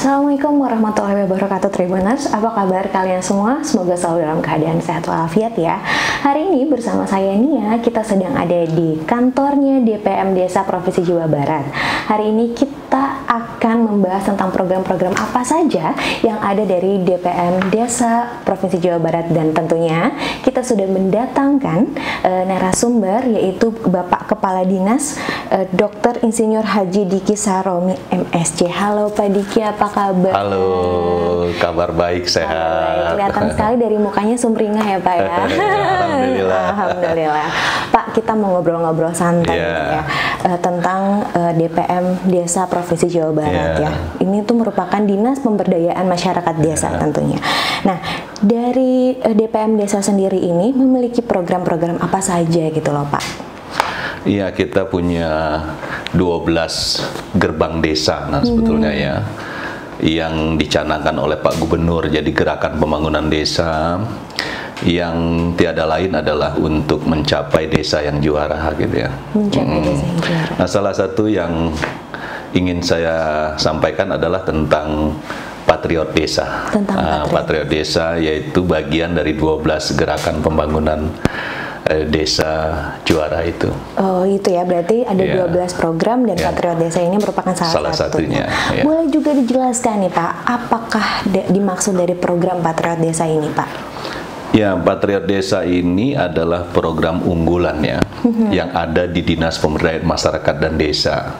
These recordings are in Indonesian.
Assalamualaikum warahmatullahi wabarakatuh Tribuners. Apa kabar kalian semua? Semoga selalu dalam keadaan sehat walafiat ya. Hari ini bersama saya Nia, kita sedang ada di kantornya DPM Desa Provinsi Jawa Barat. Hari ini kita akan membahas tentang program-program apa saja yang ada dari DPM Desa Provinsi Jawa Barat, dan tentunya kita sudah mendatangkan narasumber, yaitu Bapak Kepala Dinas Dr. Insinyur Haji Diki Saromi MSc. Halo Pak Diki, apa kabar? Halo, kabar baik, sehat. Baik. Kelihatan sekali dari mukanya sumringah ya Pak ya. Alhamdulillah. Alhamdulillah. Pak, kita mau ngobrol-ngobrol santai ya tentang DPM Desa Provinsi Jawa Barat ya. Ini tuh merupakan Dinas Pemberdayaan Masyarakat Desa tentunya. Nah, dari DPM Desa sendiri ini memiliki program-program apa saja gitu loh Pak? Iya, kita punya 12 gerbang desa sebetulnya ya, yang dicanangkan oleh Pak Gubernur. Jadi gerakan pembangunan desa yang tiada lain adalah untuk mencapai desa yang juara gitu ya. Mencapai desa yang juara. Nah, salah satu yang ingin saya sampaikan adalah tentang Patriot Desa. Patriot Desa yaitu bagian dari 12 gerakan pembangunan desa juara itu. Oh itu ya, berarti ada 12 program dan Patriot Desa ini merupakan salah satunya. Boleh juga dijelaskan nih Pak, apakah dimaksud dari program Patriot Desa ini Pak? Ya, Patriot Desa ini adalah program unggulan ya, yang ada di Dinas Pemberdayaan Masyarakat dan Desa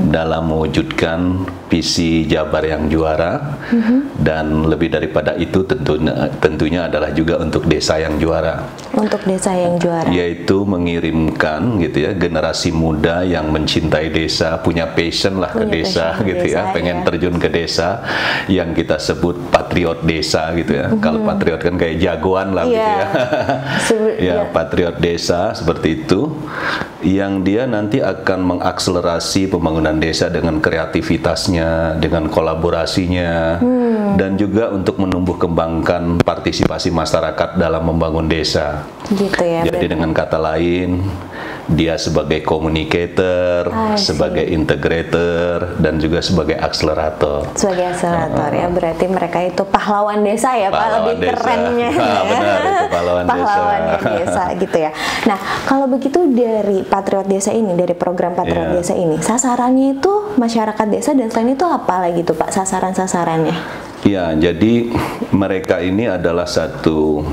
dalam mewujudkan visi Jabar yang juara, dan lebih daripada itu tentunya adalah juga untuk desa yang juara. Untuk desa yang juara. Yaitu mengirimkan gitu ya generasi muda yang mencintai desa, punya passion lah ke desa gitu ya, pengen terjun ke desa, yang kita sebut Patriot Desa gitu ya. Kalau Patriot kan kayak jagoan lah gitu ya. Patriot Desa seperti itu, yang dia nanti akan mengakselerasi pembangunan desa dengan kreativitasnya, dengan kolaborasinya, dan juga untuk menumbuh kembangkan partisipasi masyarakat dalam membangun desa. Gitu ya. Jadi dengan kata lain, dia sebagai communicator, sebagai integrator, dan juga sebagai akselerator. Sebagai akselerator ya, berarti mereka itu pahlawan desa ya, Pak, lebih kerennya. Benar, itu pahlawan desa gitu ya. Nah, kalau begitu dari Patriot Desa ini, dari program Patriot Desa ini, sasarannya itu masyarakat desa, dan selain itu apa lagi tuh Pak sasaran-sasarannya? Ya, jadi mereka ini adalah satu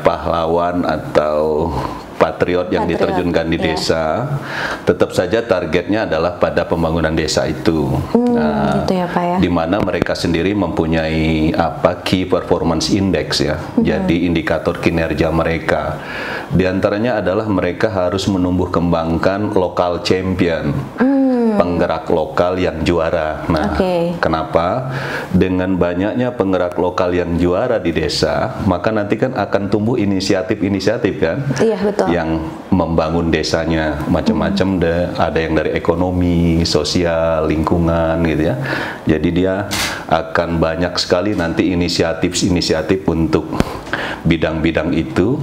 pahlawan atau patriot yang diterjunkan di desa. Tetap saja targetnya adalah pada pembangunan desa itu. Gitu ya, Pak ya. Di mana mereka sendiri mempunyai Key Performance Index ya. Jadi indikator kinerja mereka. Di antaranya adalah mereka harus menumbuh kembangkan lokal champion. Penggerak lokal yang juara. Nah, kenapa? Dengan banyaknya penggerak lokal yang juara di desa, maka nanti kan akan tumbuh inisiatif-inisiatif kan? Iya, betul. Yang membangun desanya macam-macam, ada yang dari ekonomi, sosial, lingkungan gitu ya. Jadi dia akan banyak sekali nanti inisiatif-inisiatif untuk bidang-bidang itu,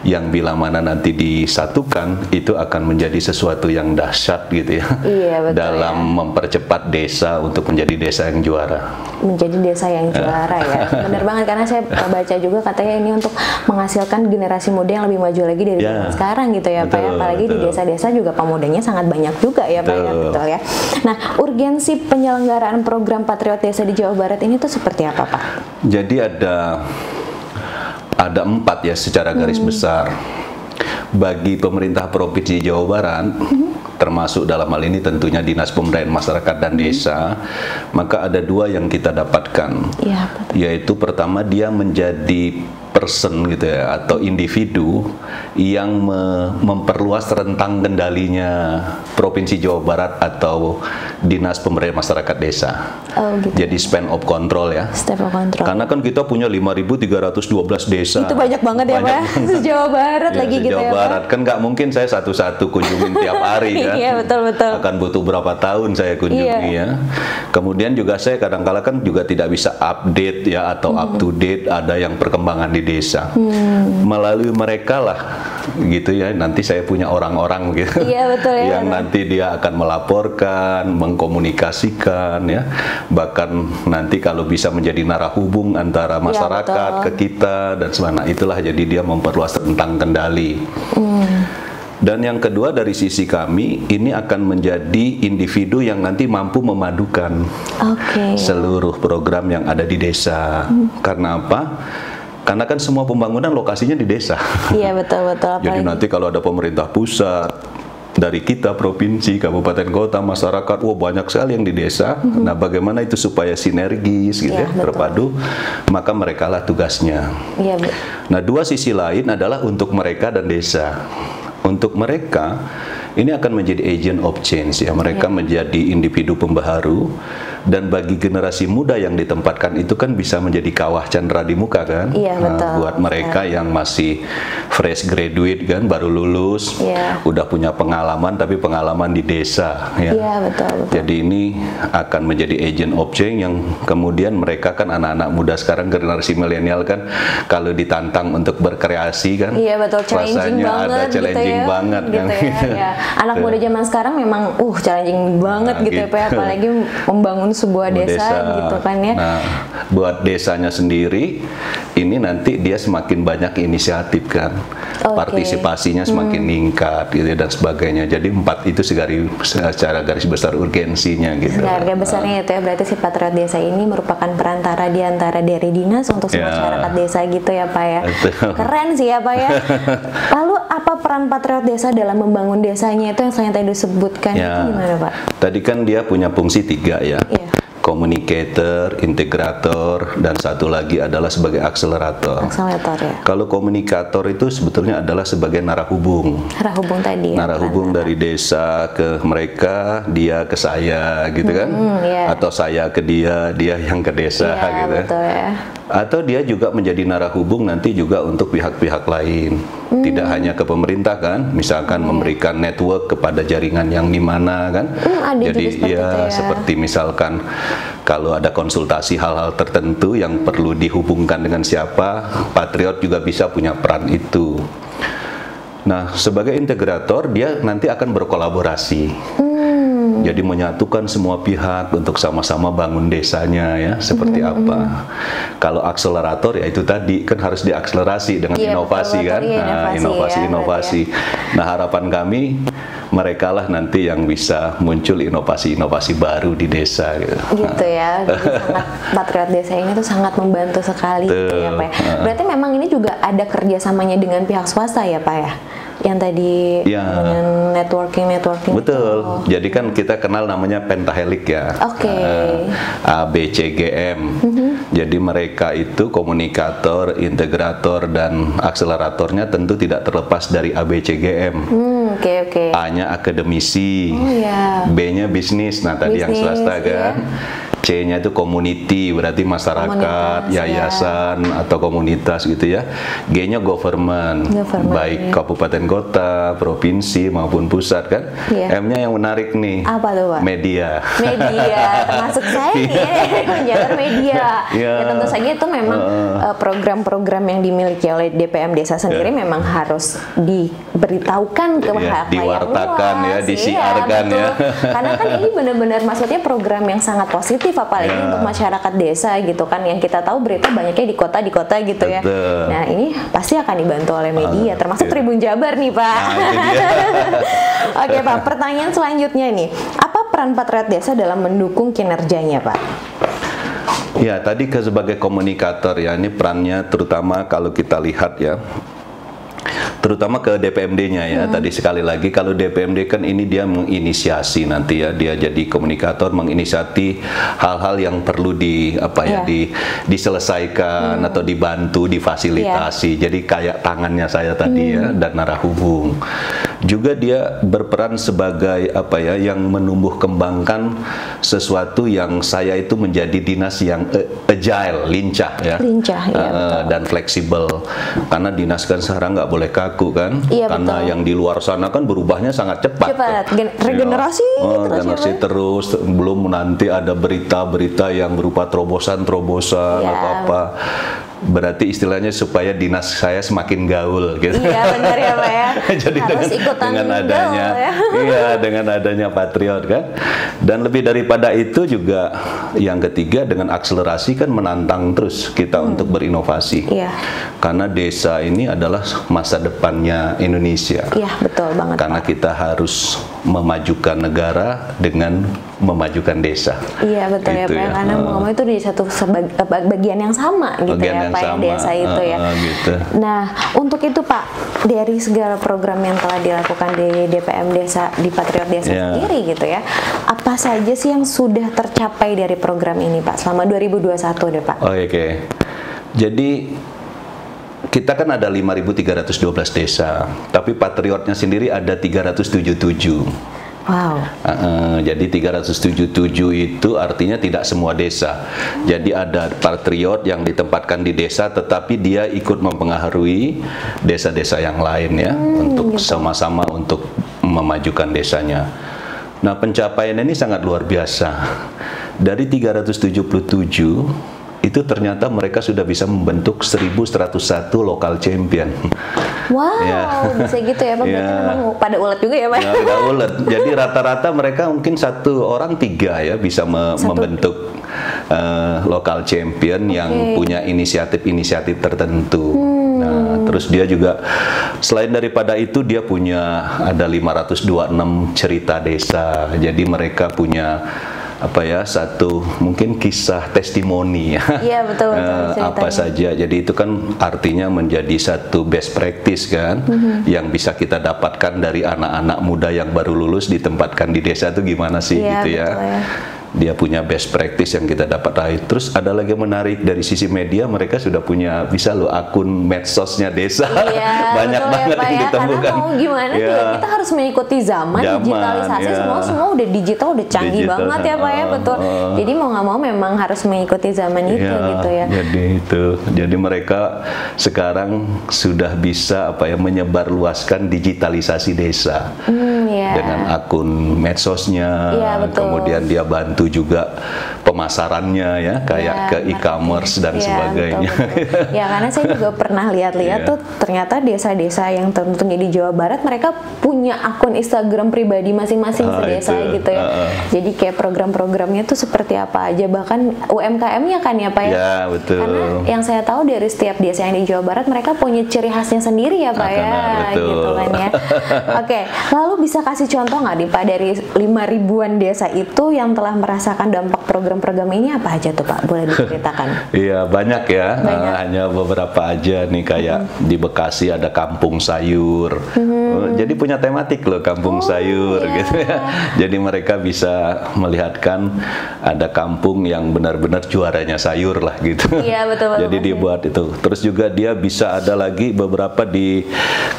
yang bila mana nanti disatukan itu akan menjadi sesuatu yang dahsyat gitu ya. Iya, betul, dalam mempercepat desa untuk menjadi desa yang juara. Menjadi desa yang juara ya. Benar banget, karena saya baca juga katanya ini untuk menghasilkan generasi muda yang lebih maju lagi dari sekarang gitu ya, Pak ya. Apalagi di desa-desa juga pemudanya sangat banyak juga ya, Pak ya. Betul ya. Nah, urgensi penyelenggaraan program Patriot Desa di Jawa Barat ini tuh seperti apa, Pak? Jadi ada 4 ya secara garis besar. Bagi pemerintah Provinsi Jawa Barat, termasuk dalam hal ini tentunya Dinas Pemberdayaan Masyarakat dan Desa, maka ada 2 yang kita dapatkan, yaitu pertama, dia menjadi person gitu ya, atau individu yang memperluas rentang kendalinya Provinsi Jawa Barat atau Dinas Pemberdayaan Masyarakat Desa. Jadi span of control ya. Karena kan kita punya 5.312 desa. Itu banyak banget ya Pak. Jawa Barat lagi gitu ya Pak. Jawa Barat kan nggak mungkin saya satu-satu kunjungin tiap hari kan. Iya, betul-betul. Akan butuh berapa tahun saya kunjungi ya. Kemudian juga saya kadang-kala kan juga tidak bisa update ya, atau up to date ada yang perkembangan di desa. Melalui mereka lah gitu ya, nanti saya punya orang-orang gitu. Iya, betul ya. Yang nanti dia akan melaporkan, mengkomunikasikan ya. Bahkan nanti kalau bisa menjadi narahubung antara masyarakat ke kita dan sebagainya. Itulah jadi dia memperluas tentang kendali. Dan yang kedua dari sisi kami, ini akan menjadi individu yang nanti mampu memadukan seluruh program yang ada di desa. Karena apa? Karena kan semua pembangunan lokasinya di desa. Iya, betul-betul. Jadi nanti kalau ada pemerintah pusat, dari kita, provinsi, kabupaten, kota, masyarakat, banyak sekali yang di desa. Nah, bagaimana itu supaya sinergis gitu ya, terpadu, maka merekalah tugasnya. Nah, dua sisi lain adalah untuk mereka dan desa. Untuk mereka, ini akan menjadi agent of change ya. Mereka menjadi individu pembaharu, dan bagi generasi muda yang ditempatkan itu kan bisa menjadi kawah candra di muka kan. Buat mereka yang masih fresh graduate kan, baru lulus, udah punya pengalaman tapi pengalaman di desa ya. Jadi ini akan menjadi agent of change yang kemudian mereka kan anak-anak muda sekarang, generasi milenial kan, kalau ditantang untuk berkreasi kan, rasanya ada challenging banget kan. Anak muda zaman sekarang memang challenging banget gitu ya Pak, apalagi membangun sebuah desa gitu kan ya. Nah, buat desanya sendiri ini nanti dia semakin banyak inisiatif kan, partisipasinya semakin meningkat gitu dan sebagainya. Jadi 4 itu secara garis besar urgensinya gitu. Harga besarnya itu ya, berarti si Patriot Desa ini merupakan perantara di antara dari dinas untuk masyarakat desa gitu ya Pak ya. Keren sih ya Pak ya. Lalu apa peran Patriot Desa dalam membangun desanya itu yang saya tadi disebutkan itu gimana Pak? Tadi kan dia punya fungsi 3 ya. Communicator, integrator, dan satu lagi adalah sebagai akselerator. Kalau komunikator itu sebetulnya adalah sebagai narahubung. Narahubung dari desa ke mereka, dia ke saya gitu kan. Atau saya ke dia, dia yang ke desa gitu. Atau dia juga menjadi narahubung nanti juga untuk pihak-pihak lain. Tidak hanya ke pemerintah kan, misalkan memberikan network kepada jaringan yang di mana kan. Jadi seperti misalkan kalau ada konsultasi hal-hal tertentu yang perlu dihubungkan dengan siapa, Patriot juga bisa punya peran itu. Nah, sebagai integrator dia nanti akan berkolaborasi. Jadi menyatukan semua pihak untuk sama-sama bangun desanya ya, seperti apa. Kalau akselerator ya itu tadi kan harus diakselerasi dengan inovasi kan. Nah, inovasi. Nah, harapan kami mereka lah nanti yang bisa muncul inovasi-inovasi baru di desa gitu. Gitu ya. Patriot Desa ini tuh sangat membantu sekali gitu ya Pak. Berarti memang ini juga ada kerjasamanya dengan pihak swasta ya Pak ya? Yang tadi dengan networking betul itu. Jadi kan kita kenal namanya pentahelik ya, ABCGM. Jadi mereka itu komunikator, integrator, dan akseleratornya tentu tidak terlepas dari ABCGM. A-nya akademisi, B-nya bisnis, nah tadi yang swasta kan. C-nya itu community, berarti masyarakat, yayasan atau komunitas gitu ya. G-nya government, baik kabupaten kota, provinsi maupun pusat kan. M-nya yang menarik nih. Apa tuh Pak? Media. Termasuk saya nih, menjaga media. Ya tentu saja itu memang program-program yang dimiliki oleh DPM Desa sendiri memang harus diberitahukan ke halayak diwartakan ya, disiarkan ya. Karena kan ini benar-benar maksudnya program yang sangat positif, apalagi untuk masyarakat desa gitu kan, yang kita tahu berita banyaknya di kota gitu ya. Nah ini pasti akan dibantu oleh media, termasuk Tribun Jabar nih Pak. Oke Pak, pertanyaan selanjutnya nih, apa peran Patriot Desa dalam mendukung kinerjanya Pak? Ya tadi sebagai komunikator ya, ini perannya terutama kalau kita lihat ya, terutama ke DPMD-nya ya. Tadi sekali lagi kalau DPMD kan ini dia menginisiasi nanti ya, dia jadi komunikator, menginisiasi hal-hal yang perlu diselesaikan atau dibantu, difasilitasi. Jadi kayak tangannya saya tadi ya, dan narahubung. Juga dia berperan sebagai yang menumbuh kembangkan sesuatu yang saya itu menjadi dinas yang agile, lincah ya. Dan fleksibel. Karena dinas kan sekarang nggak boleh kaku kan, karena yang di luar sana kan berubahnya sangat cepat. Regenerasi terus, belum nanti ada berita-berita yang berupa terobosan atau apa. berarti istilahnya supaya dinas saya semakin gaul gitu. Iya benar ya Pak ya. Jadi harus dengan adanya gaul, ya. Iya, dengan adanya Patriot kan. Dan lebih daripada itu juga yang ketiga, dengan akselerasi kan menantang terus kita untuk berinovasi. Iya. Karena desa ini adalah masa depannya Indonesia. Iya, betul banget. Karena kita harus memajukan negara dengan memajukan desa. Iya betul gitu ya Pak, karena mau ngomong itu di satu bagian yang sama gitu bagian ya Pak, yang desa itu ya. Gitu. Nah untuk itu Pak, dari segala program yang telah dilakukan di DPM Desa, di Patriot Desa sendiri gitu ya, apa saja sih yang sudah tercapai dari program ini Pak selama 2021 deh Pak? Oke. Jadi kita kan ada 5.312 desa, tapi Patriotnya sendiri ada 377. Wow. Jadi 377 itu artinya tidak semua desa. Jadi ada Patriot yang ditempatkan di desa, tetapi dia ikut mempengaruhi desa-desa yang lain ya, untuk sama-sama untuk memajukan desanya. Nah, pencapaian ini sangat luar biasa. Dari 377 itu ternyata mereka sudah bisa membentuk 1.101 lokal champion. Wow, bisa gitu ya Pak? Berarti memang pada ulet juga ya Pak? Ya, udah ulet. Jadi rata-rata mereka mungkin 1 orang 3 ya bisa membentuk lokal champion yang punya inisiatif-inisiatif tertentu. Nah, terus dia juga selain daripada itu dia punya ada 526 cerita desa. Jadi mereka punya apa ya, satu mungkin kisah testimoni ya. Iya betul. Apa saja. Jadi itu kan artinya menjadi satu best practice kan, yang bisa kita dapatkan dari anak-anak muda yang baru lulus ditempatkan di desa itu gimana sih gitu ya. Dia punya best practice yang kita dapat raih. Terus ada lagi yang menarik dari sisi media, mereka sudah punya bisa loh akun medsosnya desa. Iya, banyak banget ya, yang ditemukan. Karena mau gimana juga kita harus mengikuti zaman digitalisasi, semua udah digital, udah canggih banget ya Pak ya, betul. Jadi mau nggak mau memang harus mengikuti zaman itu gitu ya. Jadi mereka sekarang sudah bisa apa ya, menyebarluaskan digitalisasi desa dengan akun medsosnya. Kemudian dia bantu juga pemasarannya ya, kayak ke e-commerce dan sebagainya. Betul. Ya karena saya juga pernah lihat-lihat tuh ternyata desa-desa yang tentunya di Jawa Barat mereka punya akun Instagram pribadi masing-masing sedesa gitu ya. Jadi kayak program-programnya tuh seperti apa aja, bahkan UMKM-nya kan ya Pak ya. Ya betul. Karena yang saya tahu dari setiap desa yang di Jawa Barat mereka punya ciri khasnya sendiri ya Pak ya. Betul. Gitu kan ya. Oke, lalu bisa kasih contoh nggak nih Pak dari 5.000-an desa itu yang telah merasakan dampak program-program ini apa aja tuh Pak? Boleh diceritakan? Iya banyak ya, hanya beberapa aja nih, kayak di Bekasi ada kampung sayur. Jadi punya tematik loh kampung sayur gitu ya. Jadi mereka bisa melihatkan ada kampung yang benar-benar juaranya sayur lah gitu. Iya betul. Jadi dibuat itu. Terus juga dia bisa ada lagi beberapa di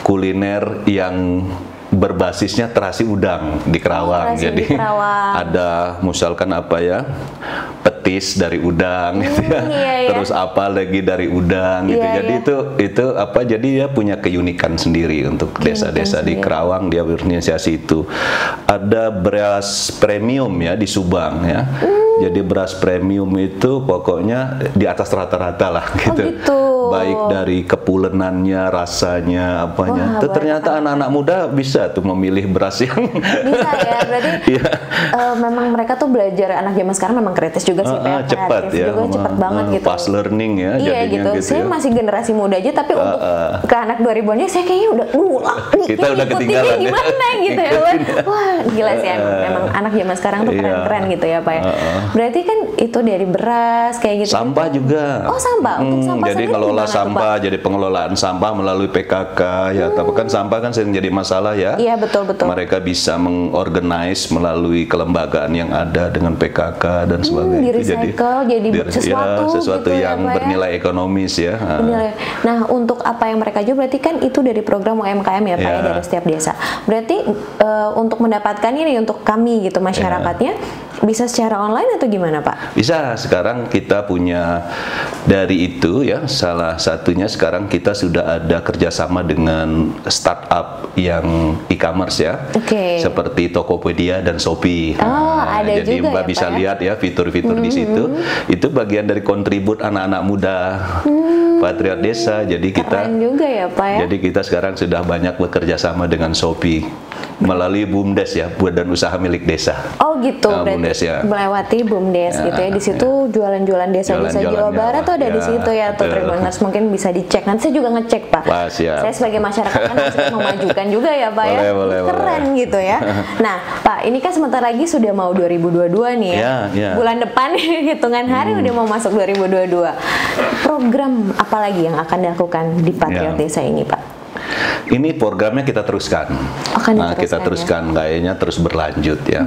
kuliner yang berbasisnya terasi udang di Kerawang. Jadi ada misalkan apa ya, petis dari udang gitu ya. Terus apa lagi dari udang gitu. Jadi itu apa, jadi dia punya keunikan sendiri untuk desa-desa di Kerawang, dia berinisiasi itu. Ada beras premium ya di Subang ya. Jadi beras premium itu pokoknya di atas rata-rata lah gitu. Baik dari kepulenannya, rasanya, apanya. Itu ternyata anak-anak muda bisa tuh memilih beras yang bisa ya, berarti memang mereka tuh belajar, anak zaman sekarang memang kritis juga sih Pak. Cepat ya. Juga cepat banget gitu. Fast learning ya. Iya gitu. Saya masih generasi muda aja, tapi untuk ke anak 2000-an saya kayaknya udah kita udah ketinggalan gimana gitu ya. Wah gila sih, memang anak zaman sekarang tuh keren-keren gitu ya Pak ya. Berarti kan itu dari beras kayak gitu. Sampah juga. Oh sampah. Untuk sampah jadi ngelola sampah, jadi pengelolaan sampah melalui PKK ya. Tapi kan sampah kan sering jadi masalah ya. Iya betul. Mereka bisa mengorganize melalui kelembagaan yang ada dengan PKK dan sebagainya. Jadi sesuatu gitu yang ya, bernilai ekonomis ya. Nah untuk apa yang mereka jual berarti kan itu dari program UMKM ya Pak ya, dari setiap desa. Berarti untuk mendapatkan ini untuk kami gitu masyarakatnya, bisa secara online atau gimana Pak? Bisa, sekarang kita punya dari itu ya, salah satunya sekarang kita sudah ada kerjasama dengan startup yang e-commerce ya, seperti Tokopedia dan Shopee. Ada jadi juga Mbak ya, bisa Pak, lihat ya fitur-fitur di situ, itu bagian dari kontribut anak-anak muda. Patriot Desa, jadi kita keren juga ya Pak ya. Jadi kita sekarang sudah banyak bekerja sama dengan Shopee melalui BUMDes ya, Badan Usaha Milik Desa. Oh gitu, BUMDes ya. Melewati BUMDes gitu ya. Di situ jualan-jualan desa-desa Jawa Barat tuh ada di situ ya, atau Tribuners mungkin bisa dicek. Nanti saya juga ngecek Pak. Saya sebagai masyarakat kan harus memajukan juga ya Pak ya. Keren gitu ya. Nah Pak, ini kan sebentar lagi sudah mau 2022 nih ya. Bulan depan hitungan hari udah mau masuk 2022. Program apa lagi yang akan dilakukan di Patriot Desa ini Pak? Ini programnya kita teruskan. Kita teruskan kayaknya terus berlanjut ya.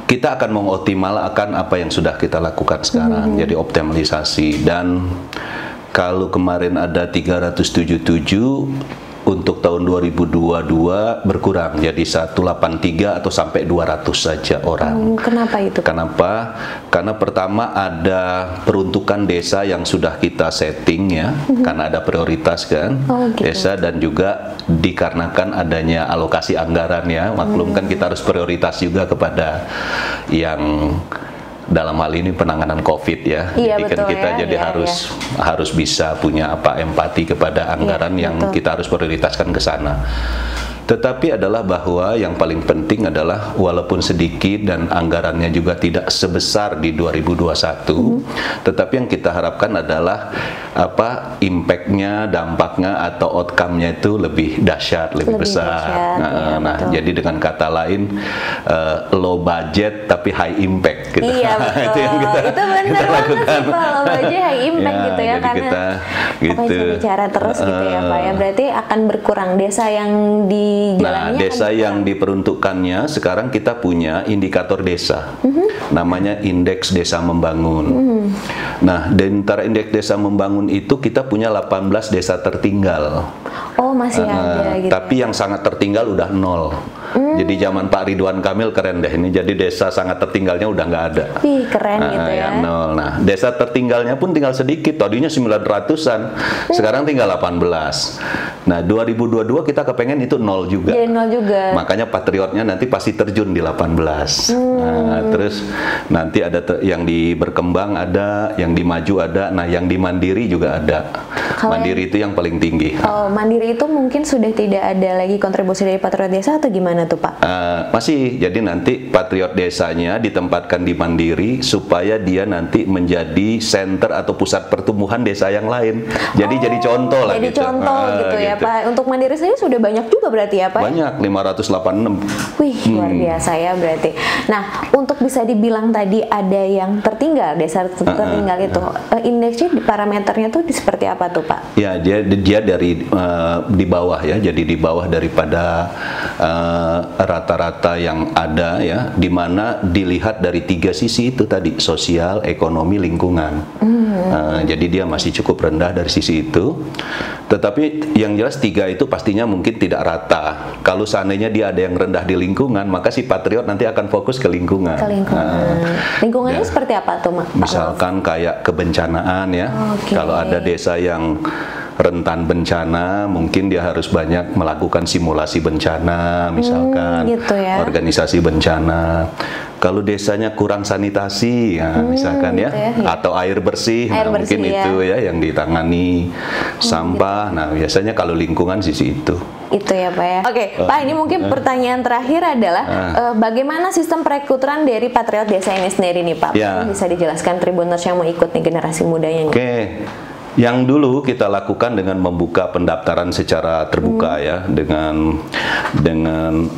Kita akan mengoptimalkan apa yang sudah kita lakukan sekarang, jadi optimalisasi. Dan kalau kemarin ada 377, untuk tahun 2022 berkurang jadi 183 atau sampai 200 saja orang. Kenapa itu? Kenapa? Karena pertama ada peruntukan desa yang sudah kita setting ya, karena ada prioritas kan desa, dan juga dikarenakan adanya alokasi anggaran ya, maklum kan kita harus prioritas juga kepada yang dalam hal ini penanganan COVID ya. Jadi kan kita jadi harus bisa punya empati kepada anggaran yang kita harus prioritaskan ke sana. Tetapi adalah bahwa yang paling penting adalah walaupun sedikit dan anggarannya juga tidak sebesar di 2021, tetapi yang kita harapkan adalah impact-nya, dampaknya atau outcome-nya itu lebih dahsyat, lebih besar. Jadi dengan kata lain low budget tapi high impact gitu. Iya betul. Itu yang kita lakukan. Low budget high impact gitu ya, karena kita bicara terus gitu ya Pak ya. Berarti akan berkurang desa yang desa yang diperuntukkannya sekarang kita punya indikator desa, namanya Indeks Desa Membangun. Nah, di antara Indeks Desa Membangun itu kita punya 18 desa tertinggal. Oh, masih ada gitu. Tapi yang sangat tertinggal udah 0. Jadi zaman Pak Ridwan Kamil keren deh ini, jadi desa sangat tertinggalnya udah nggak ada. Keren gitu ya. 0. Nah, desa tertinggalnya pun tinggal sedikit, tadinya 900-an, sekarang tinggal 18. Nah, 2022 kita kepengen itu 0 juga. Jadi 0 juga. Makanya Patriotnya nanti pasti terjun di 18. Terus nanti ada yang di berkembang ada, yang di maju ada, nah yang di mandiri juga ada. Mandiri itu yang paling tinggi. Oh, mandiri itu mungkin sudah tidak ada lagi kontribusi dari Patriot Desa atau gimana tuh Pak? Masih, jadi nanti Patriot Desanya ditempatkan di mandiri supaya dia nanti menjadi center atau pusat pertumbuhan desa yang lain. Jadi contoh lah gitu. Jadi contoh gitu ya Pak. Untuk mandiri sendiri sudah banyak juga berarti ya Pak? Banyak, 586. Wih, luar biasa ya berarti. Nah, untuk bisa dibilang tadi ada yang tertinggal, desa tertinggal itu, indeksnya, parameternya tuh seperti apa tuh Pak? Ya, dia dari di bawah ya, jadi di bawah daripada rata-rata yang ada ya, di mana dilihat dari 3 sisi itu tadi, sosial, ekonomi, lingkungan. Jadi dia masih cukup rendah dari sisi itu. Tetapi yang jelas 3 itu pastinya mungkin tidak rata. Kalau seandainya dia ada yang rendah di lingkungan, maka si Patriot nanti akan fokus ke lingkungan. Lingkungannya seperti apa tuh Pak? Misalkan kayak kebencanaan ya. Kalau ada desa yang rentan bencana, mungkin dia harus banyak melakukan simulasi bencana, misalkan organisasi bencana. Kalau desanya kurang sanitasi, ya, misalkan ya, atau air bersih, nah, mungkin itu ya yang ditangani. Sampah, nah biasanya kalau lingkungan sisi itu. Itu ya Pak ya. Oke, Pak, ini mungkin pertanyaan terakhir adalah bagaimana sistem perekrutan dari Patriot Desa ini sendiri nih Pak? Bisa dijelaskan Tribuners yang mau ikut nih, generasi mudanya nih. Yang dulu kita lakukan dengan membuka pendaftaran secara terbuka ya, dengan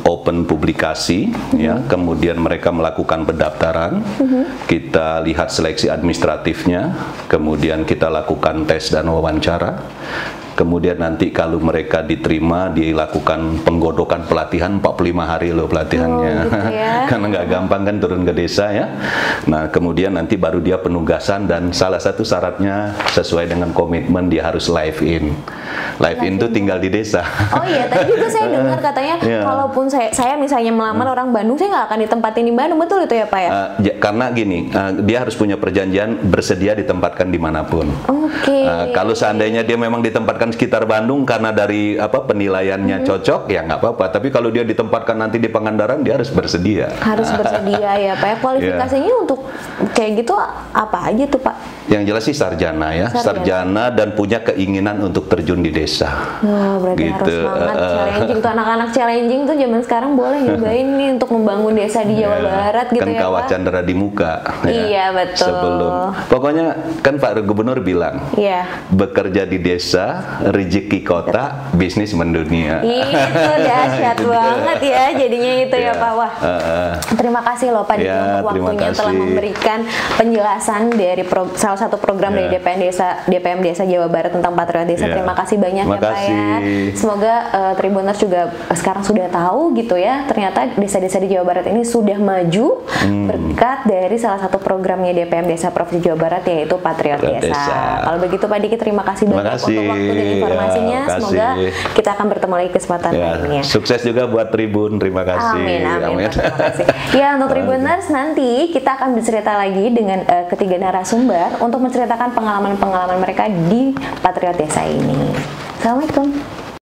open publikasi ya, kemudian mereka melakukan pendaftaran, kita lihat seleksi administratifnya, kemudian kita lakukan tes dan wawancara, Kemudian nanti kalau mereka diterima, dilakukan penggodokan pelatihan 45 hari loh pelatihannya. Oh, gitu ya. Karena nggak gampang kan turun ke desa ya. Nah, kemudian nanti baru dia penugasan, dan salah satu syaratnya sesuai dengan komitmen dia harus live in. Live in itu tinggal di desa. Oh iya, tadi juga saya dengar katanya kalaupun saya misalnya melamar orang Bandung, saya nggak akan ditempatin di Bandung, betul itu ya Pak ya? Karena gini, dia harus punya perjanjian bersedia ditempatkan dimanapun. Oke. Kalau seandainya dia memang ditempatkan sekitar Bandung karena dari penilaiannya cocok, ya nggak apa-apa. Tapi kalau dia ditempatkan nanti di Pangandaran, dia harus bersedia. Harus bersedia ya Pak ya. Kualifikasinya untuk kayak gitu apa aja tuh Pak? Yang jelas sih sarjana ya, sarjana dan punya keinginan untuk terjun di desa. Wah, berarti gitu. harus semangat challenging tuh, anak-anak challenging tuh zaman sekarang boleh nyobain nih untuk membangun desa di Jawa Barat gitu kan ya kawah Pak. Chandra di muka. Iya betul. Sebelum, pokoknya kan Pak Gubernur bilang, bekerja di desa, rezeki kota, bisnis mendunia. Itu dahsyat banget ya jadinya itu ya Pak. Wah, terima kasih loh Pak Diki untuk waktunya telah memberikan penjelasan dari salah satu program dari DPM Desa Jawa Barat tentang Patriot Desa. Terima kasih banyak ya Pak ya. Semoga Tribuners juga sekarang sudah tahu gitu ya, ternyata desa-desa di Jawa Barat ini sudah maju berkat dari salah satu programnya DPM Desa Provinsi Jawa Barat, yaitu Patriot Desa. Kalau begitu Pak Diki, terima kasih banyak untuk waktu dan informasinya. Semoga kita akan bertemu lagi kesempatan lainnya. Sukses juga buat Tribun, terima kasih. Amin. Terima kasih. Ya, untuk Tribuners, nanti kita akan bercerita lagi dengan ketiga narasumber untuk menceritakan pengalaman-pengalaman mereka di Patriot Desa ini. Assalamualaikum.